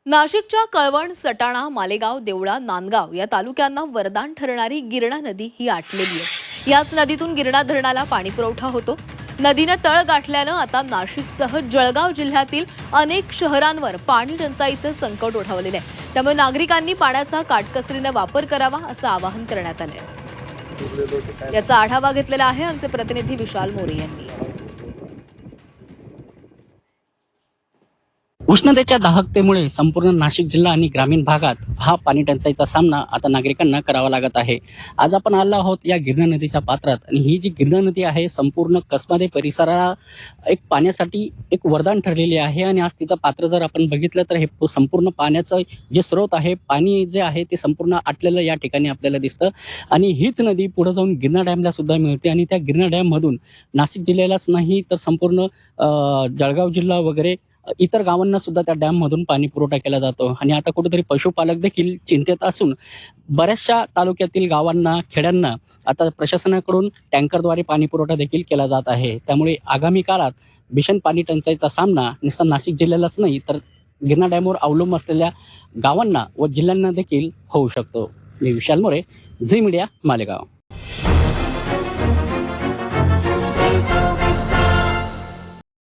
नाशिकच्या कळवण, सटाणा, मालेगाव, देवळा, नांदगाव या तालुक्यांना वरदान ठरणारी गिरणा नदी ही आटलेली आहे। याच नदीतून गिरणा धरणाला पाणी पुरवठा होतो। नदीने तळ गाठल्यानं आता नाशिकसह जळगाव जिल्ह्यातील अनेक शहरांवर पाणी टंचाईचे संकट ओढावलेले आहे। त्यामुळे नागरिकांनी पाण्याचा काटकसरीने वापर करावा असं आवाहन करण्यात आले आहे। याचा आढावा घेतलेला आहे आमचे प्रतिनिधी विशाल मोरे यांनी। उष्णतेच्या दाहकतेमुळे संपूर्ण नाशिक जिल्हा आणि ग्रामीण भागात हा पाणी टंचाईचा सामना आता नागरिकांना करावा लागत आहे। आज आपण आलो आहोत या गिरणा नदीच्या पात्रात आणि ही जी गिरणा नदी आहे संपूर्ण कसमादे परिसराला एक पाण्यासाठी एक वरदान ठरलेली आहे। आणि आज तिचं पात्र जर आपण बघितलं तर हे संपूर्ण पाण्याचं जे स्रोत आहे, पाणी जे आहे ते संपूर्ण आटलेलं या ठिकाणी आपल्याला दिसतं। आणि हीच नदी पुढे जाऊन गिरणा डॅमला सुद्धा मिळते आणि त्या गिरणा डॅम मधून नाशिक जिल्ह्यालाच नाही तर संपूर्ण जळगाव जिल्हा वगैरे इतर गावांना सुद्धा त्या डॅम मधून पाणी पुरवठा केला जातो। आणि आता कुठेतरी पशुपालक देखील चिंतेत असून बऱ्याचशा तालुक्यातील गावांना, खेड्यांना आता प्रशासनाकडून टँकरद्वारे पाणी पुरवठा देखील केला जात आहे। त्यामुळे आगामी काळात भीषण पाणी टंचाईचा सामना नुसता नाशिक जिल्ह्यालाच नाही तर गिरणा डॅमवर अवलंबून असलेल्या गावांना व जिल्ह्यांना देखील होऊ शकतो। मी विशाल मोरे, झी मीडिया, मालेगाव।